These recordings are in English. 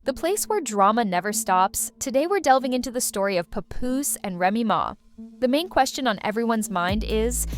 The place where drama never stops, today we're delving into the story of Papoose and Remy Ma. The main question on everyone's mind is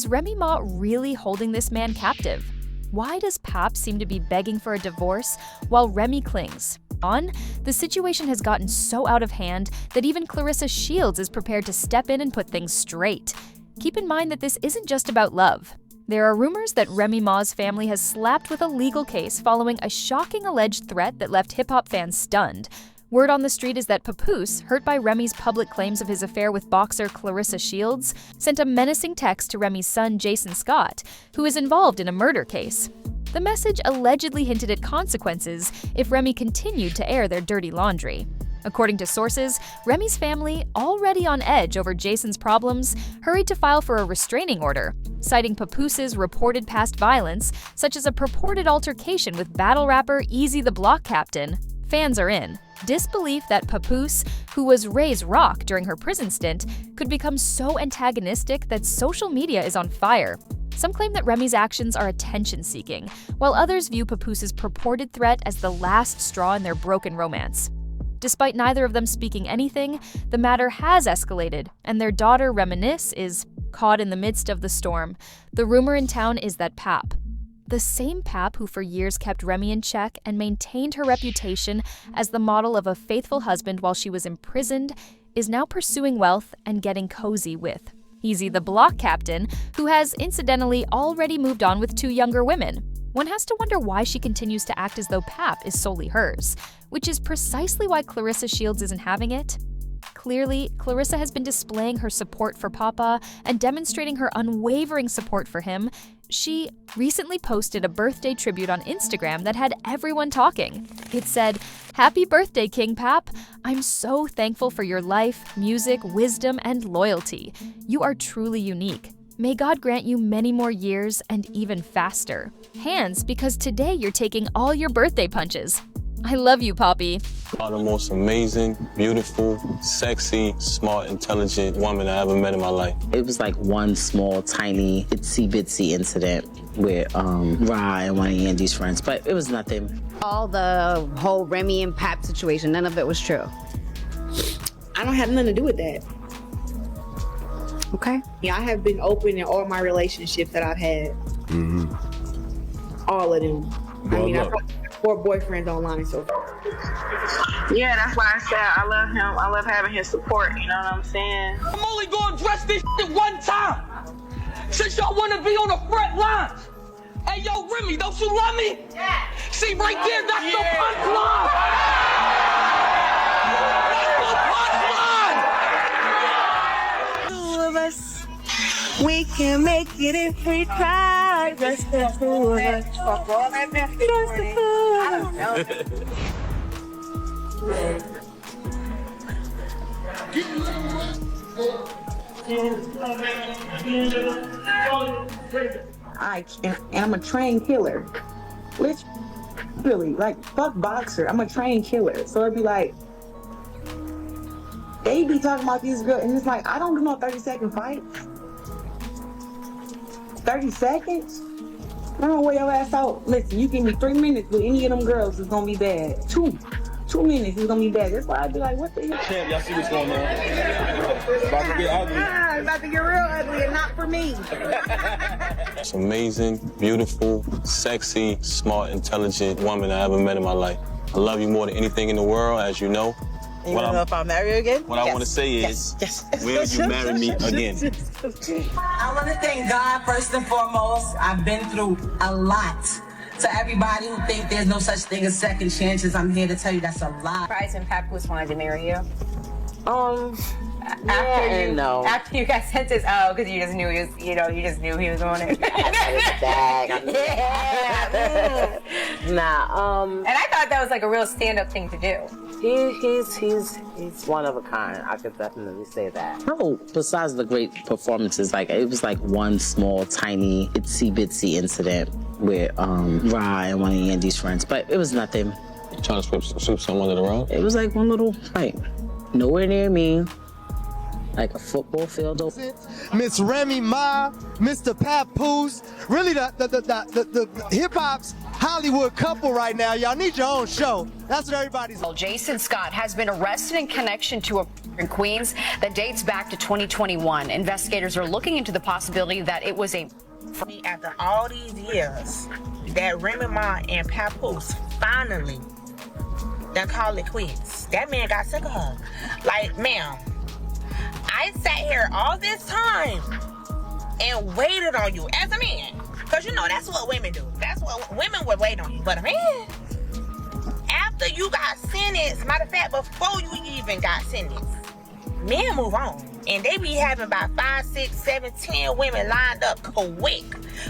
Remy Ma really holding this man captive? Why does Pap seem to be begging for a divorce while Remy clings? The situation has gotten so out of hand that even Clarissa Shields is prepared to step in and put things straight. Keep in mind that this isn't just about love. There are rumors that Remy Ma's family has slapped with a legal case following a shocking alleged threat that left hip-hop fans stunned. Word on the street is that Papoose, hurt by Remy's public claims of his affair with boxer Clarissa Shields, sent a menacing text to Remy's son Jason Scott, who is involved in a murder case. The message allegedly hinted at consequences if Remy continued to air their dirty laundry. According to sources, Remy's family, already on edge over Jason's problems, hurried to file for a restraining order, citing Papoose's reported past violence, such as a purported altercation with battle rapper Easy the Block Captain. Fans are in disbelief that Papoose, who was Ray's rock during her prison stint, could become so antagonistic that social media is on fire. Some claim that Remy's actions are attention-seeking, while others view Papoose's purported threat as the last straw in their broken romance. Despite neither of them speaking anything, the matter has escalated, and their daughter Reminisce is caught in the midst of the storm. The rumor in town is that Pap, the same Pap who for years kept Remy in check and maintained her reputation as the model of a faithful husband while she was imprisoned, is now pursuing wealth and getting cozy with Easy the Block Captain, who has incidentally already moved on with 2 younger women. One has to wonder why she continues to act as though Pap is solely hers, which is precisely why Clarissa Shields isn't having it. Clearly, Clarissa has been displaying her support for Papa and demonstrating her unwavering support for him. She recently posted a birthday tribute on Instagram that had everyone talking. It said, "Happy birthday, King Pap. I'm so thankful for your life, music, wisdom, and loyalty. You are truly unique. May God grant you many more years and even faster. Hands, because today you're taking all your birthday punches. I love you, Poppy." Are the most amazing, beautiful, sexy, smart, intelligent woman I ever met in my life. It was like one small, tiny, itsy-bitsy incident with Ra and one of Yandy's friends, but it was nothing. All the whole Remy and Pap situation, none of it was true. I don't have nothing to do with that. Okay. Yeah, I have been open in all my relationships that I've had. All of them. Well, I probably have 4 boyfriends online so far. Yeah, that's why I said I love him. I love having his support, you know what I'm saying? I'm only gonna address this shit one time. Since y'all wanna be on the front lines. Hey, yo, Remy, don't you love me? Yeah. See, right there, that's your punchline. That's your punchline. Two of us, we can make it if we try. Just the 2 of us. Just the 2 of us. I can't, and I'm a trained killer. Which, really, like, fuck boxer. I'm a trained killer. So it'd be like, they be talking about this girl, and it's like, I don't do no 30-second fights. 30 seconds? I don't wear your ass out. Listen, you give me 3 minutes with any of them girls, it's gonna be bad. 2 minutes is gonna be bad. That's why I'd be like, what the hell? Champ, y'all see what's going on? It's about to get ugly. It's about to get real ugly and not for me. It's amazing, beautiful, sexy, smart, intelligent woman I ever met in my life. I love you more than anything in the world, as you know. You wanna know if I'll marry you again? What I want to say is, will you marry me again? I want to thank God first and foremost. I've been through a lot. To everybody who think there's no such thing as second chances, I'm here to tell you that's a lie. Surprised when Papoose wanted to marry you? After you guys sent this, because you just knew he was, you just knew he was on it. And I thought that was like a real stand-up thing to do. He's one of a kind. I could definitely say that. No, besides the great performances, like it was like one small, tiny, itsy-bitsy incident with Ra and one of Yandy's friends, but it was nothing. You trying to sweep something under the rug? It was like one little fight. Nowhere near me. Like a football field. Miss Remy Ma, Mr. Papoose, really the hip-hop's Hollywood couple right now. Y'all need your own show. That's what everybody's. Well, Jason Scott has been arrested in connection to a in Queens that dates back to 2021. Investigators are looking into the possibility that it was a. After all these years, that Remy Ma and Papoose finally done call it quits. That man got sick of her. Like, ma'am, I sat here all this time and waited on you as a man. Because, you know, that's what women do. That's what women would wait on you. But a man, after you got sentenced, matter of fact, before you even got sentenced, men move on. And they be having about 5, 6, 7, 10 women lined up quick.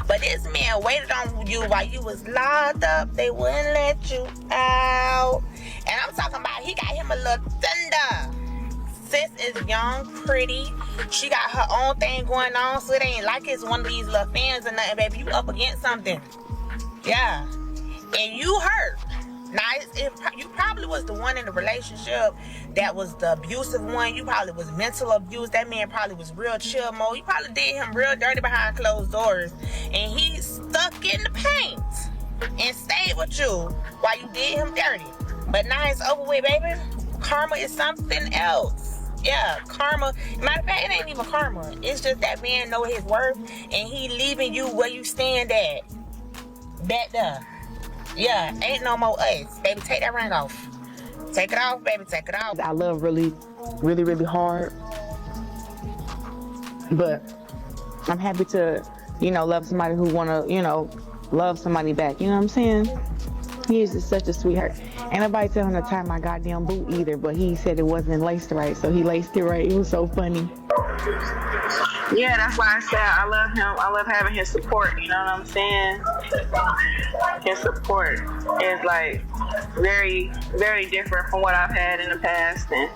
But this man waited on you while you was locked up. They wouldn't let you out. And I'm talking about he got him a little thunder. Sis is young, pretty. She got her own thing going on, so it ain't like it's one of these little fans or nothing, baby. You up against something. Yeah. And you hurt. Now, you probably was the one in the relationship that was the abusive one. You probably was mental abuse. That man probably was real chill mode. You probably did him real dirty behind closed doors. And he stuck in the paint and stayed with you while you did him dirty. But now it's over with, baby. Karma is something else. Yeah, karma. Matter of fact, it ain't even karma. It's just that man know his worth and he leaving you where you stand at. Back there. Yeah, ain't no more us. Baby, take that ring off. Take it off, baby, take it off. I love really hard. But I'm happy to, love somebody who wanna, love somebody back. You know what I'm saying? He is just such a sweetheart. Ain't nobody tell him to tie my goddamn boot either, but he said it wasn't laced right, so he laced it right. It was so funny. Yeah, that's why I said I love him. I love having his support, you know what I'm saying? His support is like very, very different from what I've had in the past, and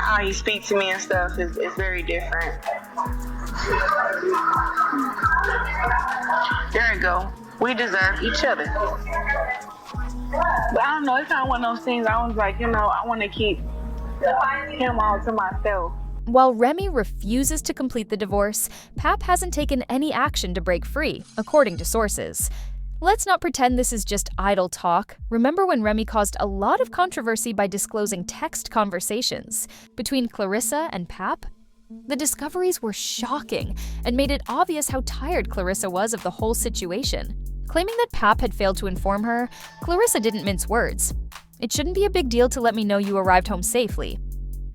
how he speaks to me and stuff is very different. There you go. We deserve each other. But I don't know, it's kind of one of those things I was like, I want to keep him all to myself. While Remy refuses to complete the divorce, Pap hasn't taken any action to break free, according to sources. Let's not pretend this is just idle talk. Remember when Remy caused a lot of controversy by disclosing text conversations between Clarissa and Pap? The discoveries were shocking and made it obvious how tired Clarissa was of the whole situation. Claiming that Pap had failed to inform her, Clarissa didn't mince words. "It shouldn't be a big deal to let me know you arrived home safely."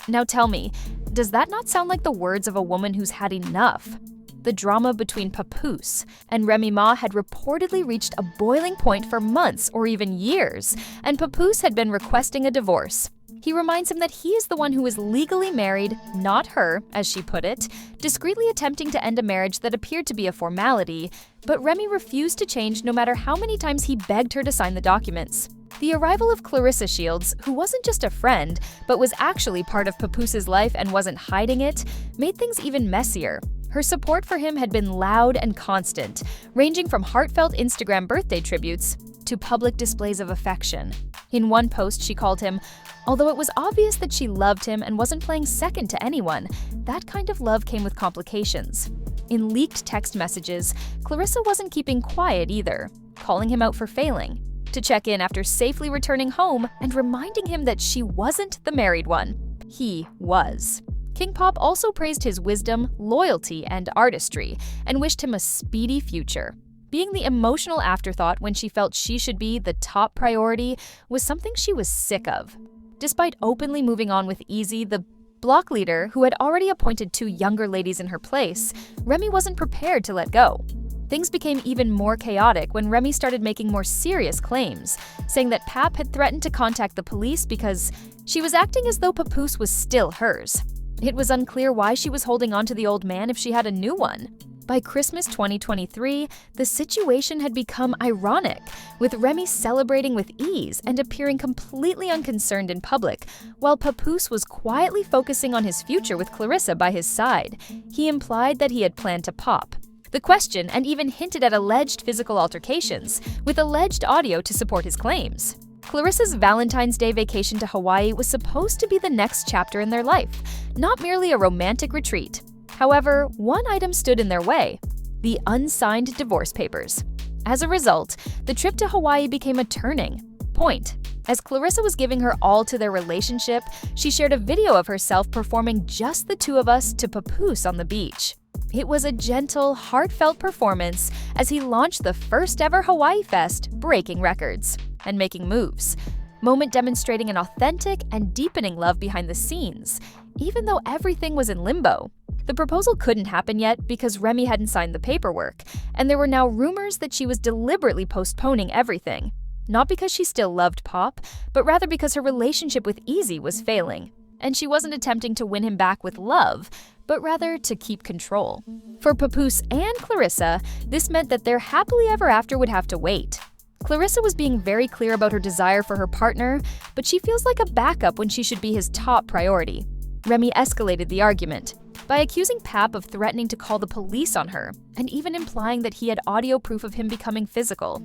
Now tell me, does that not sound like the words of a woman who's had enough? The drama between Papoose and Remy Ma had reportedly reached a boiling point for months or even years, and Papoose had been requesting a divorce. He reminds him that he is the one who is legally married, not her, as she put it, discreetly attempting to end a marriage that appeared to be a formality, but Remy refused to change no matter how many times he begged her to sign the documents. The arrival of Clarissa Shields, who wasn't just a friend, but was actually part of Papoose's life and wasn't hiding it, made things even messier. Her support for him had been loud and constant, ranging from heartfelt Instagram birthday tributes to public displays of affection. In one post, she called him, "Although it was obvious that she loved him and wasn't playing second to anyone, that kind of love came with complications." In leaked text messages, Clarissa wasn't keeping quiet either, calling him out for failing, to check in after safely returning home and reminding him that she wasn't the married one. He was. King Pop also praised his wisdom, loyalty, and artistry, and wished him a speedy future. Being the emotional afterthought when she felt she should be the top priority was something she was sick of. Despite openly moving on with ease, the block leader, who had already appointed 2 younger ladies in her place, Remy wasn't prepared to let go. Things became even more chaotic when Remy started making more serious claims, saying that Pap had threatened to contact the police because she was acting as though Papoose was still hers. It was unclear why she was holding on to the old man if she had a new one. By Christmas 2023, the situation had become ironic, with Remy celebrating with ease and appearing completely unconcerned in public, while Papoose was quietly focusing on his future with Clarissa by his side. He implied that he had planned to pop the question and even hinted at alleged physical altercations, with alleged audio to support his claims. Clarissa's Valentine's Day vacation to Hawaii was supposed to be the next chapter in their life, not merely a romantic retreat. However, one item stood in their way: the unsigned divorce papers. As a result, the trip to Hawaii became a turning point. As Clarissa was giving her all to their relationship, she shared a video of herself performing Just the Two of Us to Papoose on the beach. It was a gentle, heartfelt performance as he launched the first ever Hawaii Fest, breaking records and making moves. Moment demonstrating an authentic and deepening love behind the scenes, even though everything was in limbo. The proposal couldn't happen yet because Remy hadn't signed the paperwork, and there were now rumors that she was deliberately postponing everything. Not because she still loved Pop, but rather because her relationship with Easy was failing, and she wasn't attempting to win him back with love, but rather to keep control. For Papoose and Clarissa, this meant that their happily ever after would have to wait. Clarissa was being very clear about her desire for her partner, but she feels like a backup when she should be his top priority. Remy escalated the argument by accusing Pap of threatening to call the police on her, and even implying that he had audio proof of him becoming physical.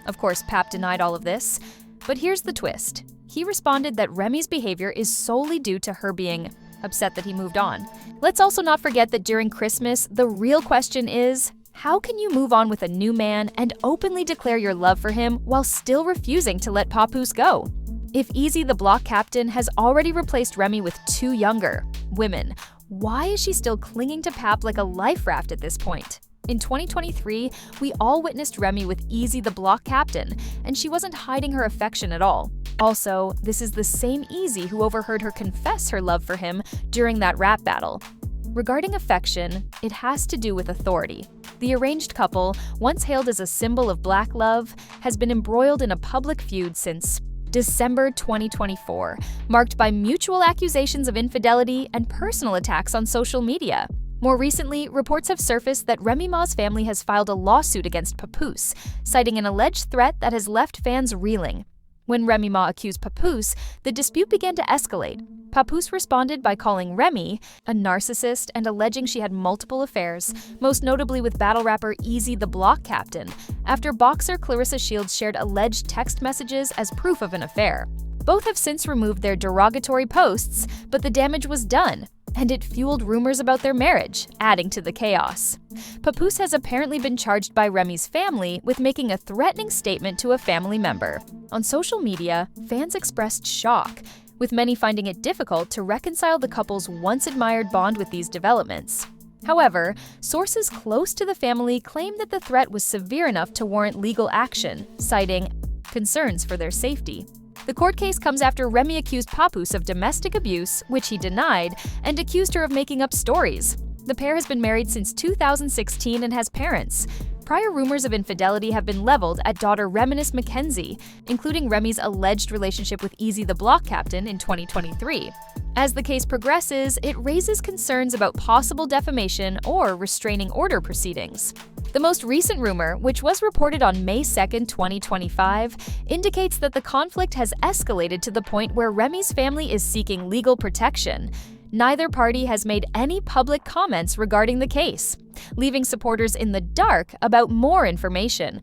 Of course, Pap denied all of this, but here's the twist. He responded that Remy's behavior is solely due to her being upset that he moved on. Let's also not forget that during Christmas, the real question is, how can you move on with a new man and openly declare your love for him while still refusing to let Papoose go? If Easy the block captain has already replaced Remy with 2 younger women, why is she still clinging to Pap like a life raft at this point? In 2023, we all witnessed Remy with Easy the block captain, and she wasn't hiding her affection at all. Also, this is the same Easy who overheard her confess her love for him during that rap battle. Regarding affection, it has to do with authority. The arranged couple, once hailed as a symbol of black love, has been embroiled in a public feud since December 2024, marked by mutual accusations of infidelity and personal attacks on social media. More recently, reports have surfaced that Remy Ma's family has filed a lawsuit against Papoose, citing an alleged threat that has left fans reeling. When Remy Ma accused Papoose, the dispute began to escalate. Papoose responded by calling Remy a narcissist and alleging she had multiple affairs, most notably with battle rapper Easy the block captain, after boxer Clarissa Shields shared alleged text messages as proof of an affair. Both have since removed their derogatory posts, but the damage was done, and it fueled rumors about their marriage, adding to the chaos. Papoose has apparently been charged by Remy's family with making a threatening statement to a family member. On social media, fans expressed shock, with many finding it difficult to reconcile the couple's once-admired bond with these developments. However, sources close to the family claim that the threat was severe enough to warrant legal action, citing concerns for their safety. The court case comes after Remy accused Papoose of domestic abuse, which he denied, and accused her of making up stories. The pair has been married since 2016 and has parents. Prior rumors of infidelity have been leveled at daughter Reminisce Mackenzie, including Remy's alleged relationship with Easy the block captain in 2023. As the case progresses, it raises concerns about possible defamation or restraining order proceedings. The most recent rumor, which was reported on May 2, 2025, indicates that the conflict has escalated to the point where Remy's family is seeking legal protection. Neither party has made any public comments regarding the case, leaving supporters in the dark about more information.